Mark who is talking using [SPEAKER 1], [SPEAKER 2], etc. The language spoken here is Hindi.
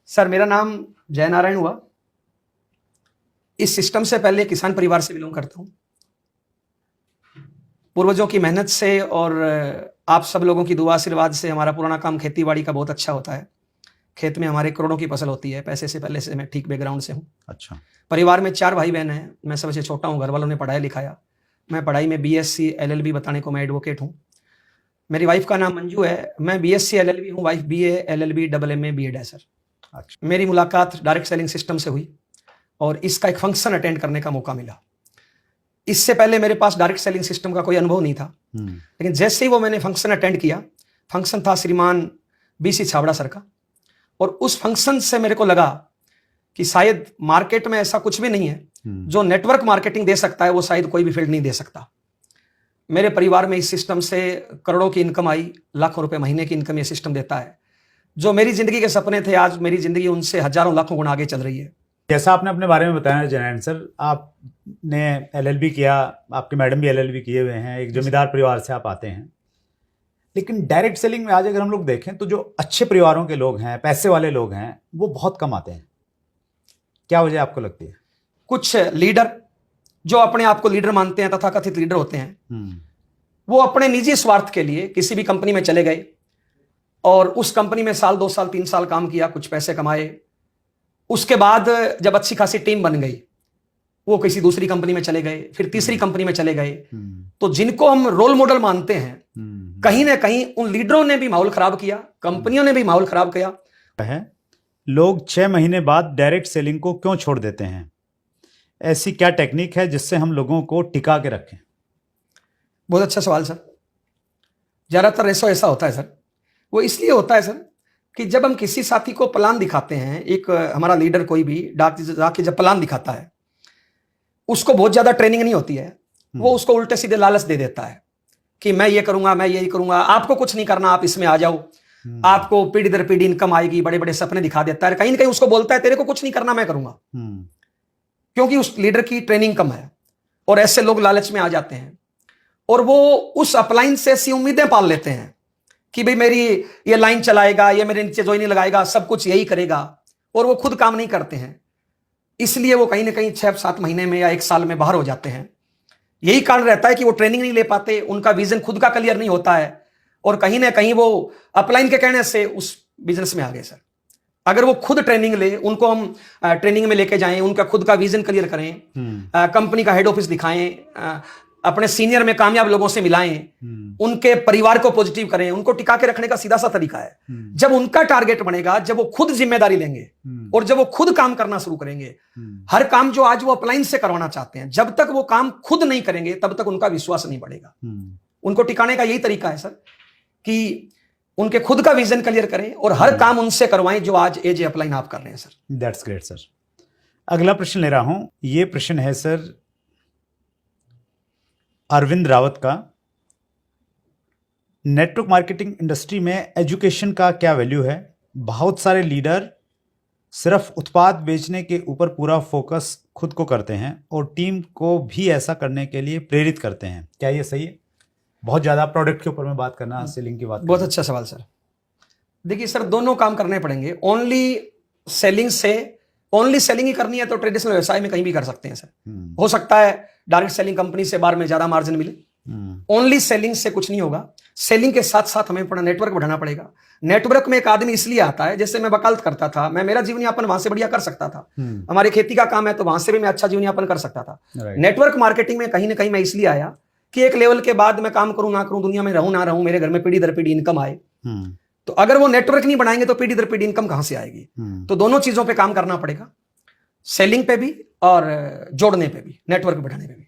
[SPEAKER 1] सर मेरा नाम जय नारायण हुआ। इस सिस्टम से पहले किसान परिवार से बिलोंग करता हूं। पूर्वजों की मेहनत से और आप सब लोगों की दुआ आशीर्वाद से हमारा पुराना काम खेती बाड़ी का बहुत अच्छा होता है। खेत में हमारे करोड़ों की फसल होती है। पैसे से पहले से मैं ठीक बैकग्राउंड से हूँ।
[SPEAKER 2] अच्छा।
[SPEAKER 1] परिवार में 4 भाई बहन हैं। मैं सबसे छोटा हूँ। घर वालों ने पढ़ाया लिखाया। मैं पढ़ाई में BSc LLB बताने को मैं एडवोकेट हूँ। मेरी वाइफ का नाम मंजू है। मैं BSc LLB हूँ। Wife BA LLB MA BEd है सर।
[SPEAKER 2] अच्छा।
[SPEAKER 1] मेरी मुलाकात डायरेक्ट सेलिंग सिस्टम से हुई और इसका एक फंक्शन अटेंड करने का मौका मिला। इससे पहले मेरे पास डायरेक्ट सेलिंग सिस्टम का कोई अनुभव नहीं था, लेकिन जैसे ही वो मैंने फंक्शन अटेंड किया, फंक्शन था श्रीमान BC छाबड़ा सर का, और उस फंक्शन से मेरे को लगा कि शायद मार्केट में ऐसा कुछ भी नहीं है जो नेटवर्क मार्केटिंग दे सकता है, वो शायद कोई भी फील्ड नहीं दे सकता। मेरे परिवार में इस सिस्टम से करोड़ों की इनकम आई, लाखों रुपए महीने की इनकम ये सिस्टम देता है। जो मेरी जिंदगी के सपने थे, आज मेरी जिंदगी उनसे हजारों लाखों गुना आगे चल रही है।
[SPEAKER 2] जैसा आपने अपने बारे में बताया जयनारायण सर, आपने LLB किया, आपके मैडम भी LLB किए हुए हैं, एक जमींदार परिवार से आप आते हैं। लेकिन डायरेक्ट सेलिंग में आज अगर हम लोग देखें तो जो अच्छे परिवारों के लोग हैं, पैसे वाले लोग हैं, वो बहुत कम आते हैं। क्या वजह आपको लगती है?
[SPEAKER 1] कुछ लीडर जो अपने आप को लीडर मानते हैं, तथाकथित लीडर होते हैं, वो अपने निजी स्वार्थ के लिए किसी भी कंपनी में चले गए और उस कंपनी में साल 2 साल 3 साल काम किया, कुछ पैसे कमाए। उसके बाद जब अच्छी खासी टीम बन गई, वो किसी दूसरी कंपनी में चले गए, फिर तीसरी कंपनी में चले गए। तो जिनको हम रोल मॉडल मानते हैं, कहीं ना कहीं उन लीडरों ने भी माहौल खराब किया, कंपनियों ने भी माहौल खराब किया।
[SPEAKER 2] लोग 6 महीने बाद डायरेक्ट सेलिंग को क्यों छोड़ देते हैं? ऐसी क्या टेक्निक है जिससे हम लोगों को टिका के रखें?
[SPEAKER 1] बहुत अच्छा सवाल सर। ज्यादातर ऐसा होता है सर। वो इसलिए होता है सर कि जब हम किसी साथी को प्लान दिखाते हैं, एक हमारा लीडर कोई भी जाके जब प्लान दिखाता है, उसको बहुत ज्यादा ट्रेनिंग नहीं होती है, वो उसको उल्टे सीधे लालच दे देता है कि मैं ये करूंगा, मैं यही करूंगा, आपको कुछ नहीं करना, आप इसमें आ जाओ, आपको पीढ़ी दर पीढ़ी इनकम आएगी, बड़े बड़े सपने दिखा देता है। कहीं ना कहीं उसको बोलता है तेरे को कुछ नहीं करना, मैं करूंगा, क्योंकि उस लीडर की ट्रेनिंग कम है। और ऐसे लोग लालच में आ जाते हैं और वो उस अपलाइन से ऐसी उम्मीदें पाल लेते हैं कि भाई मेरी ये लाइन चलाएगा, ये मेरे नीचे ज्वाइनिंग लगाएगा, सब कुछ यही करेगा, और वो खुद काम नहीं करते हैं। इसलिए वो कहीं ना कहीं 6-7 महीने में या 1 साल में बाहर हो जाते हैं। यही कारण रहता है कि वो ट्रेनिंग नहीं ले पाते, उनका विजन खुद का क्लियर नहीं होता है, और कहीं ना कहीं वो अपलाइन के कहने से उस बिजनेस में आ गए सर। अगर वो खुद ट्रेनिंग ले, उनको हम ट्रेनिंग में लेके जाएं, उनका खुद का विजन क्लियर करें, कंपनी का हेड ऑफिस दिखाएं, अपने सीनियर में कामयाब लोगों से मिलाएं, उनके परिवार को पॉजिटिव करें, उनको टिका के रखने का सीधा सा तरीका है। जब उनका टारगेट बनेगा, जब वो खुद जिम्मेदारी लेंगे और जब वो खुद काम करना शुरू करेंगे, हर काम जो आज वो अपलाइन से करवाना चाहते हैं, जब तक वो काम खुद नहीं करेंगे तब तक उनका विश्वास नहीं बढ़ेगा। उनको टिकाने का यही तरीका है सर कि उनके खुद का विजन क्लियर करें और हर काम उनसे करवाएं जो आज एज अपलाइन आप कर रहे हैं सर।
[SPEAKER 2] That's great sir. अगला प्रश्न ले रहा हूं। ये प्रश्न है सर अरविंद रावत का। नेटवर्क मार्केटिंग इंडस्ट्री में एजुकेशन का क्या वैल्यू है? बहुत सारे लीडर सिर्फ उत्पाद बेचने के ऊपर पूरा फोकस खुद को करते हैं और टीम को भी ऐसा करने के लिए प्रेरित करते हैं। क्या ये सही है? बहुत ज़्यादा प्रोडक्ट के ऊपर में बात करना, सेलिंग की बात करना।
[SPEAKER 1] बहुत अच्छा सवाल सर। देखिए सर, दोनों काम करने पड़ेंगे। ओनली सेलिंग ही करनी है तो ट्रेडिशनल व्यवसाय में कहीं भी कर सकते हैं सर। हो सकता है डायरेक्ट सेलिंग कंपनी से बार में ज्यादा मार्जिन मिले। ओनली सेलिंग से कुछ नहीं होगा। सेलिंग के साथ साथ हमें अपना नेटवर्क बढ़ाना पड़ेगा। नेटवर्क में एक आदमी इसलिए आता है, जैसे मैं वकालत करता था, मैं मेरा जीवन यापन वहां से बढ़िया कर सकता था। हमारी खेती का काम है तो वहां से भी मैं अच्छा जीवन यापन कर सकता था। नेटवर्क मार्केटिंग में कहीं ना कहीं मैं इसलिए आया कि एक लेवल के बाद मैं काम करूं ना करूं, दुनिया में रहूं ना रहूं, मेरे घर में पीढ़ी दर पीढ़ी इनकम आए। तो अगर वो नेटवर्क नहीं बनाएंगे तो पीढ़ी दर पीढ़ी इनकम कहां से आएगी? तो दोनों चीजों पे काम करना पड़ेगा, सेलिंग पे भी और जोड़ने पे भी, नेटवर्क बढ़ाने पे भी।